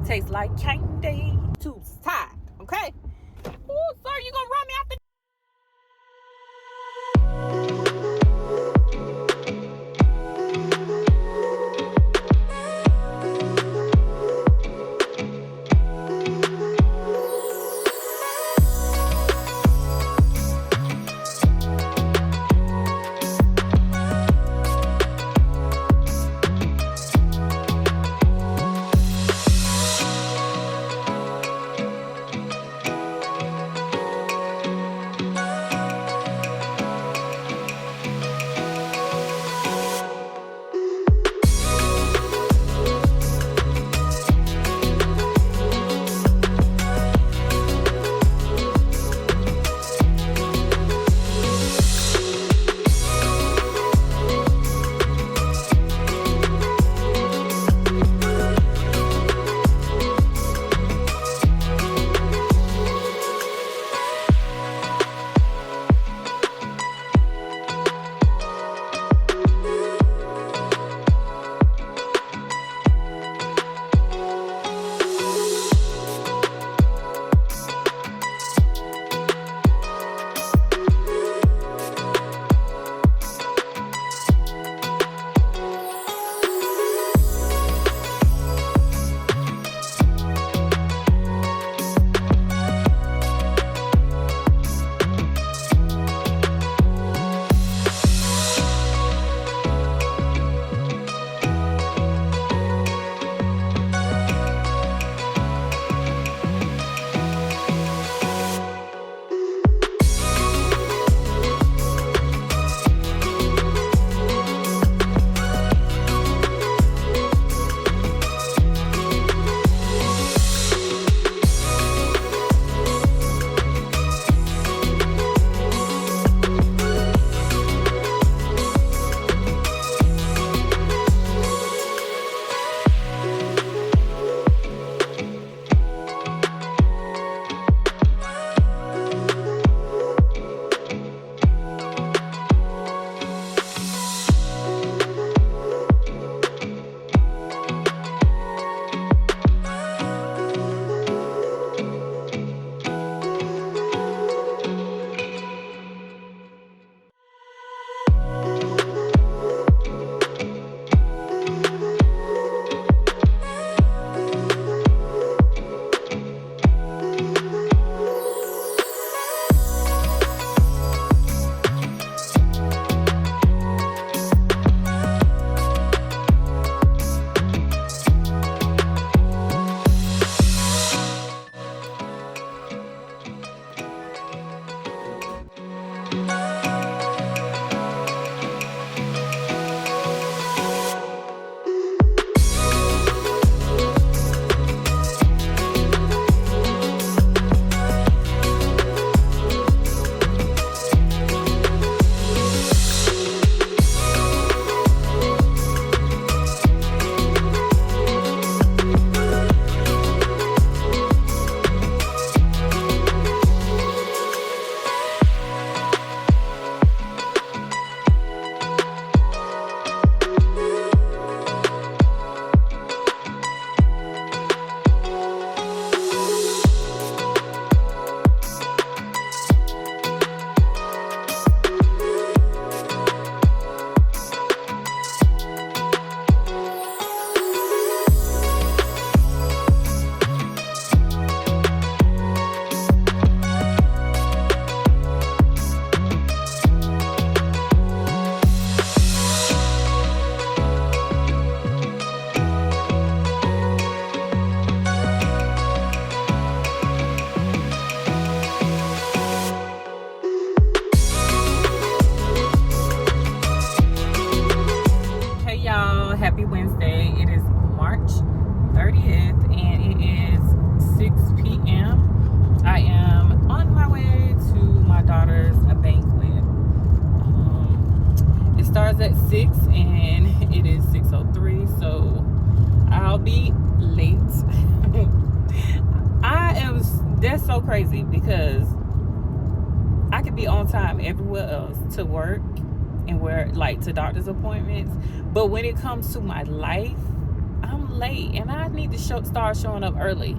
Tastes like candy. Tubes tied, okay? Ooh, sir, you gonna run me out the... Happy Wednesday. It is March 30th and it is 6 p.m. I am on my way to my daughter's banquet. It starts at 6 and it is 6:03, so I'll be late. That's so crazy because I could be on time everywhere else to work and where, like, to doctor's appointments, but when it comes to my life, I'm late and I need to start showing up early,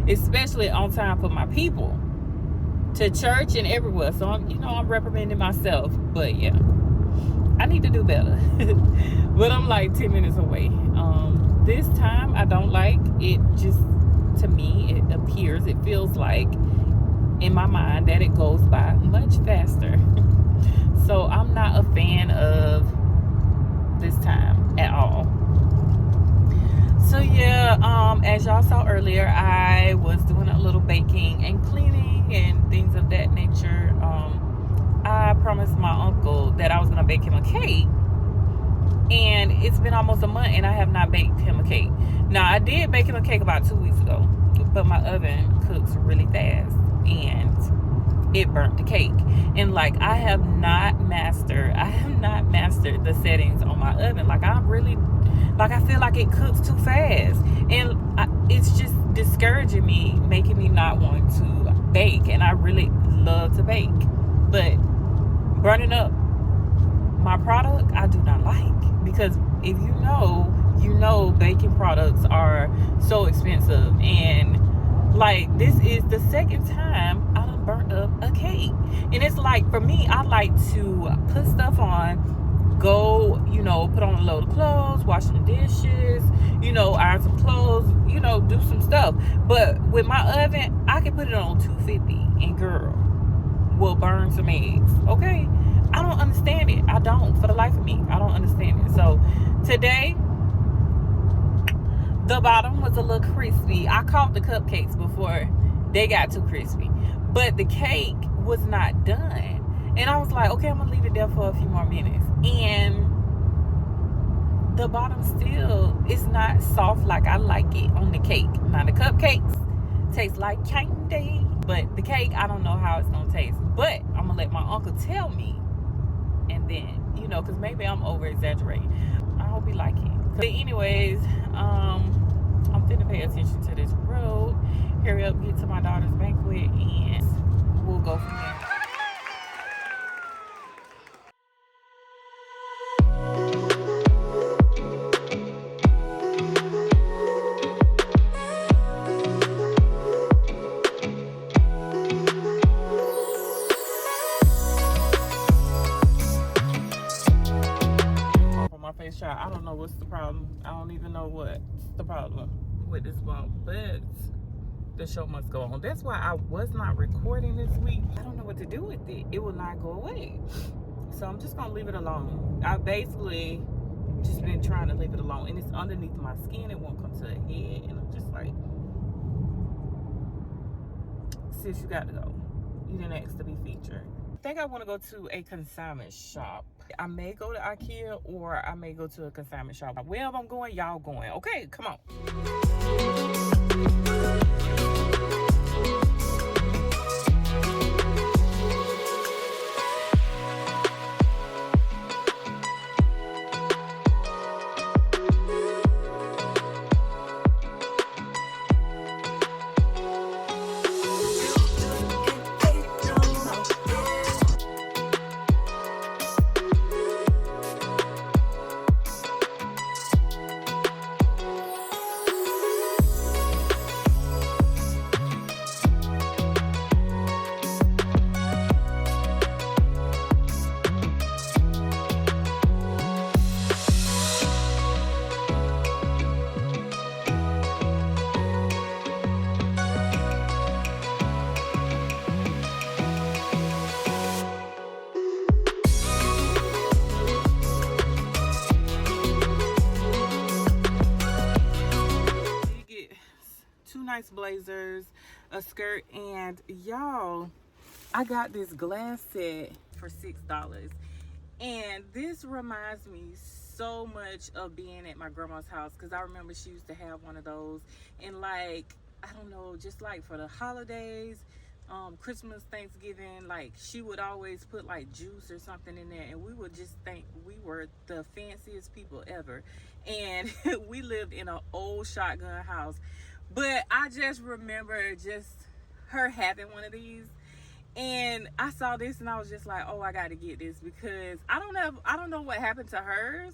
especially on time for my people, to church and everywhere. So I'm reprimanding myself, but yeah, I need to do better. But I'm like 10 minutes away. This time I don't like it. Just to me, it feels like in my mind that it goes by much faster. So I'm not a fan of this time at all. So yeah, as y'all saw earlier, I was doing a little baking and cleaning and things of that nature. I promised my uncle that I was gonna bake him a cake, and it's been almost a month and I have not baked him a cake. Now, I did bake him a cake about 2 weeks ago, but my oven cooks really fast and it burnt the cake. And like, I have not mastered the settings on my oven. Like, I feel like it cooks too fast, and it's just discouraging me, making me not want to bake. And I really love to bake, but burning up my product, I do not like, because if you know baking products are so expensive. And like, this is the second time I done burnt up a cake. And it's like, for me, I like to put stuff on, go, put on a load of clothes, wash some dishes, iron some clothes, do some stuff. But with my oven, I can put it on 250 and girl, will burn some eggs. Okay? I don't understand it. I don't. For the life of me, I don't understand it. So today, the bottom was a little crispy. I caught the cupcakes before they got too crispy, but the cake was not done. And I was like, okay, I'm gonna leave it there for a few more minutes. And the bottom still is not soft like I like it on the cake. Now, the cupcakes taste like candy, but the cake, I don't know how it's gonna taste. But I'm gonna let my uncle tell me, and then, because maybe I'm over exaggerating. I hope he like it. But anyways, I'm finna pay attention to this road, hurry up, get to my daughter's banquet, and we'll go from there. I don't know what's the problem. I don't even know what's the problem with this bump, but the show must go on. That's why I was not recording this week. I don't know what to do with it. It will not go away. So I'm just gonna leave it alone. I basically just been trying to leave it alone, and it's underneath my skin. It won't come to the head, and I'm just like, sis, you got to go. You didn't ask to be featured. I think I want to go to a consignment shop. I may go to IKEA, or I may go to a consignment shop. Wherever I'm going, y'all going. Okay, come on. Nice blazers, a skirt, and y'all, I got this glass set for $6, and this reminds me so much of being at my grandma's house, because I remember she used to have one of those. And like, I don't know, just like for the holidays, Christmas, Thanksgiving, like she would always put like juice or something in there, and we would just think we were the fanciest people ever. And we lived in an old shotgun house. But I just remember just her having one of these, and I saw this and I was just like, oh, I got to get this, because I don't know what happened to hers,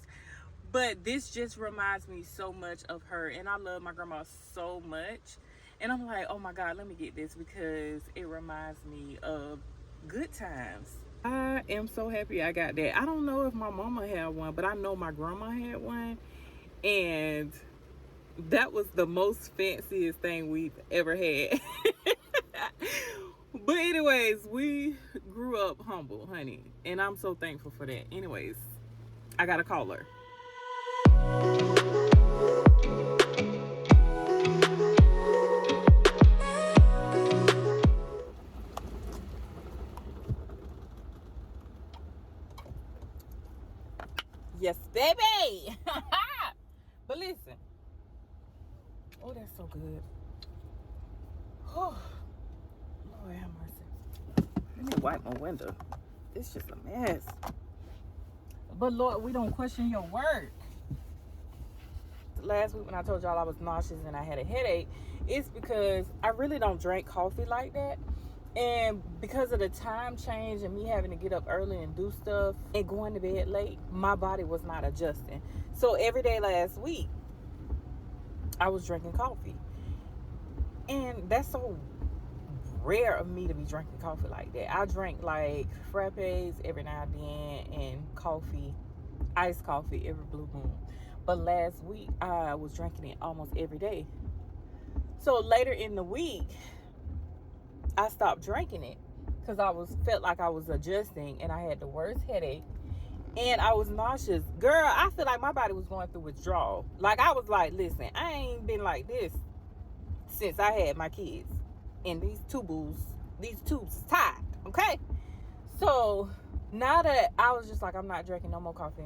But this just reminds me so much of her, and I love my grandma so much. And I'm like, oh my God, let me get this because it reminds me of good times. I am so happy I got that. I don't know if my mama had one, but I know my grandma had one. And that was the most fanciest thing we've ever had. But anyways, we grew up humble, honey. And I'm so thankful for that. Anyways, I got to call her. Yes, baby. But listen. Oh, that's so good. Oh, Lord have mercy. Let me wipe my window. It's just a mess. But Lord, we don't question your word. Last week when I told y'all I was nauseous and I had a headache, it's because I really don't drink coffee like that. And because of the time change and me having to get up early and do stuff and going to bed late, my body was not adjusting. So every day last week, I was drinking coffee. And that's so rare of me to be drinking coffee like that. I drink like frappes every now and then and coffee, iced coffee every blue moon. But last week, I was drinking it almost every day. So later in the week, I stopped drinking it because felt like I was adjusting and I had the worst headache and I was nauseous. Girl, I feel like my body was going through withdrawal. Like I was like, listen, I ain't been like this since I had my kids. And these tubes is tied, okay? So now that I was just like, I'm not drinking no more coffee,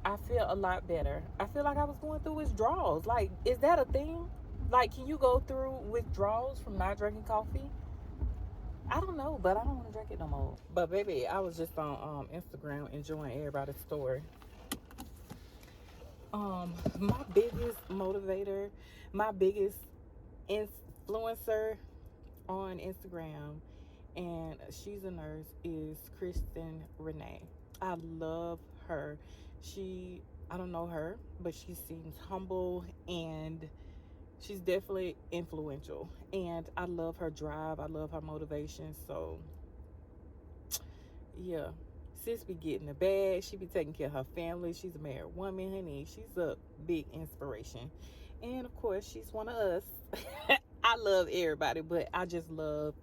I feel a lot better. I feel like I was going through withdrawals. Like, is that a thing? Like, can you go through withdrawals from not drinking coffee? I don't know, but I don't want to drink it no more. But baby, I was just on Instagram enjoying everybody's story. My biggest motivator, my biggest influencer on Instagram, and she's a nurse, is Kristen Renee. I love her. I don't know her, but she seems humble and she's definitely influential. And I love her drive. I love her motivation. So, yeah. Sis be getting the bag. She be taking care of her family. She's a married woman, honey. She's a big inspiration. And, of course, she's one of us. I love everybody, but I just love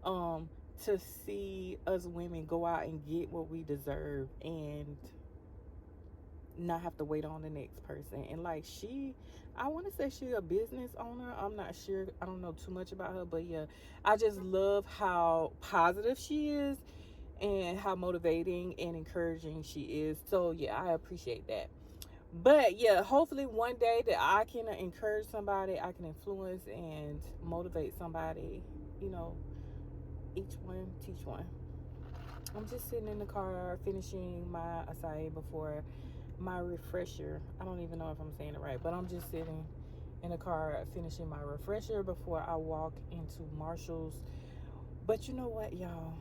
to see us women go out and get what we deserve and not have to wait on the next person. And like I want to say she's a business owner. I'm not sure. I don't know too much about her, but yeah, I just love how positive she is and how motivating and encouraging she is. So yeah, I appreciate that. But yeah, hopefully one day that I can encourage somebody, I can influence and motivate somebody, each one teach one. I'm just sitting in the car finishing my acai before my refresher. I don't even know if I'm saying it right, but I'm just sitting in the car finishing my refresher before I walk into Marshall's. But you know what, y'all?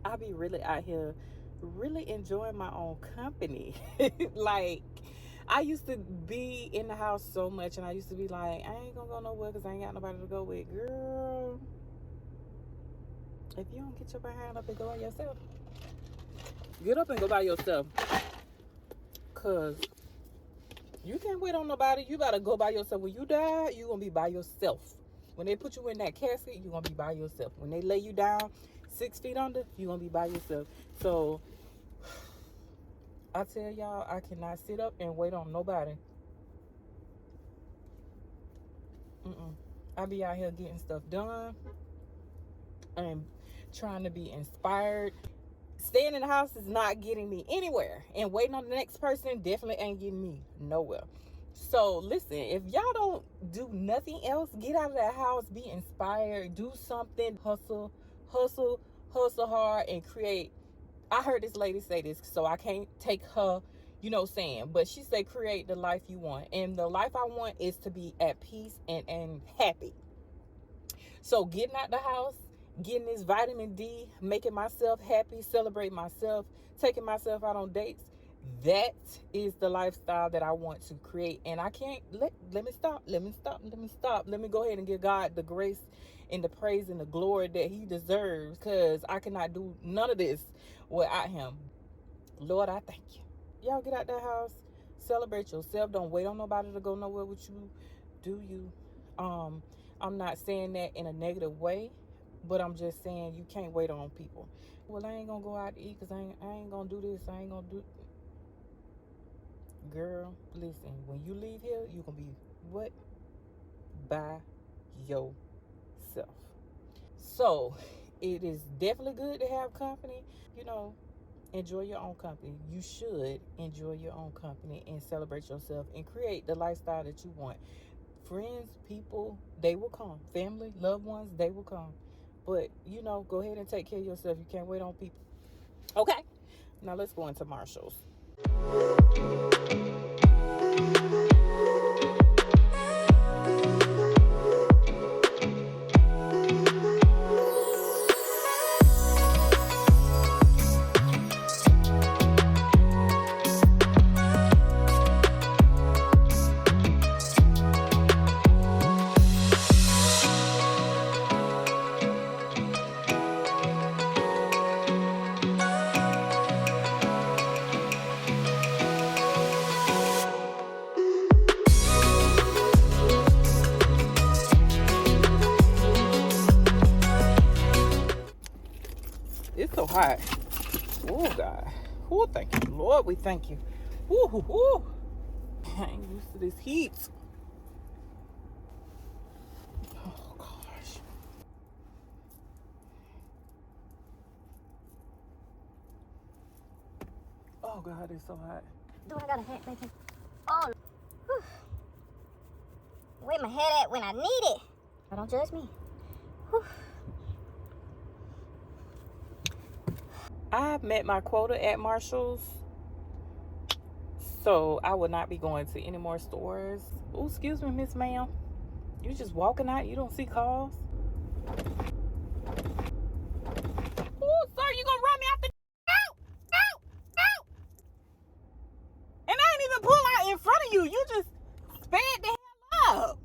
I be really out here really enjoying my own company. Like, I used to be in the house so much, and I used to be like, I ain't gonna go nowhere because I ain't got nobody to go with. Girl, if you don't get your behind up and go by yourself, get up and go by yourself. Because you can't wait on nobody. You gotta go by yourself. When you die, you're gonna be by yourself. When they put you in that casket, you're gonna be by yourself. When they lay you down 6 feet under, you're gonna be by yourself. So I tell y'all, I cannot sit up and wait on nobody. I be out here getting stuff done and trying to be inspired. Staying in the house is not getting me anywhere, and waiting on the next person definitely ain't getting me nowhere. So listen, if y'all don't do nothing else, get out of that house, be inspired, do something, hustle hard, and create. I heard this lady say this, so I can't take her, saying, but she said, create the life you want. And the life I want is to be at peace and happy. So getting out the house, getting this vitamin D, making myself happy, celebrate myself, taking myself out on dates, That is the lifestyle that I want to create. And I can't let me stop. Let me go ahead and give God the grace and the praise and the glory that he deserves, because I cannot do none of this without him. Lord, I thank you. Y'all get out that house, celebrate yourself. Don't wait on nobody to go nowhere with you. Do you? I'm not saying that in a negative way, but I'm just saying you can't wait on people. Well, I ain't gonna go out to eat because I ain't gonna do this. I ain't gonna do. Girl, listen. When you leave here, you gonna be what? By yourself. So, it is definitely good to have company. You know, enjoy your own company. You should enjoy your own company and celebrate yourself and create the lifestyle that you want. Friends, people, they will come. Family, loved ones, they will come. But, you know, go ahead and take care of yourself. You can't wait on people. Okay. Now let's go into Marshall's. It's so hot. Oh, God. Oh, thank you, Lord. We thank you. Ooh. I ain't used to this heat. Oh, gosh. Oh, God, it's so hot. Dude, I got a hat back here. Oh, whew. Where my head at when I need it? Don't judge me. Whew. I've met my quota at Marshall's, so I will not be going to any more stores. Oh, excuse me, Miss Ma'am. You just walking out, you don't see cars? Oh, sir, you gonna run me out the... Out! And I ain't even pull out in front of you. You just sped the hell up.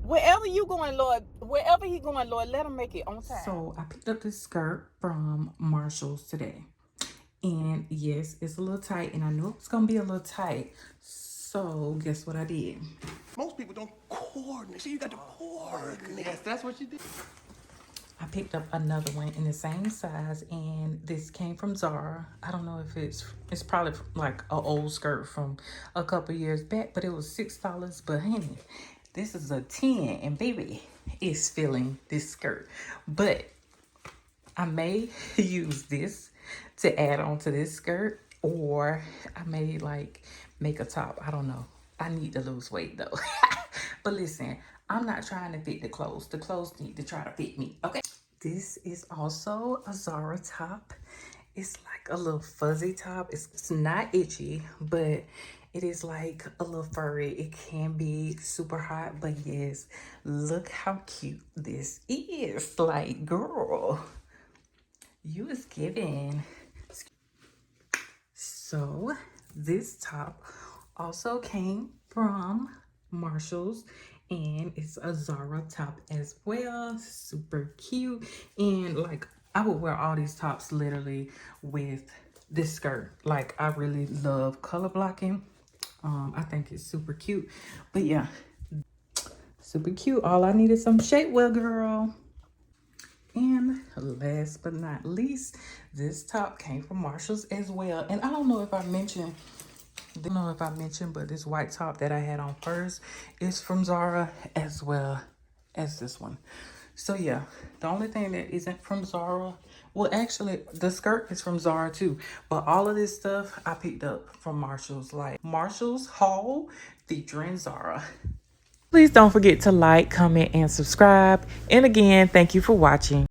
Wherever you going, Lord, wherever he going, Lord, let him make it on time. So I picked up this skirt from Marshall's today. And yes, it's a little tight, and I knew it was gonna be a little tight. So guess what I did? Most people don't coordinate. See, you got to coordinate. Yes, that's what you did. I picked up another one in the same size, and this came from Zara. I don't know if it's probably like an old skirt from a couple years back, but it was $6. But honey, this is a 10, and baby, it's filling this skirt. But I may use this to add on to this skirt, or I may like make a top. I don't know. I need to lose weight though. But listen, I'm not trying to fit the clothes. The clothes need to try to fit me, okay? This is also a Zara top. It's like a little fuzzy top. It's not itchy, but it is like a little furry. It can be super hot, but yes, look how cute this is. Like, girl, you is giving. So this top also came from Marshall's, and it's a Zara top as well. Super cute. And like, I would wear all these tops literally with this skirt. Like, I really love color blocking. I think it's super cute. But yeah, super cute. All I need is some shapewear, girl. And last but not least, this top came from Marshall's as well. And I don't know if I mentioned, but this white top that I had on first is from Zara as well as this one. So yeah, the only thing that isn't from Zara, well, actually the skirt is from Zara too, but all of this stuff I picked up from Marshall's, like Marshall's haul featuring Zara. Please don't forget to like, comment, and subscribe. And again, thank you for watching.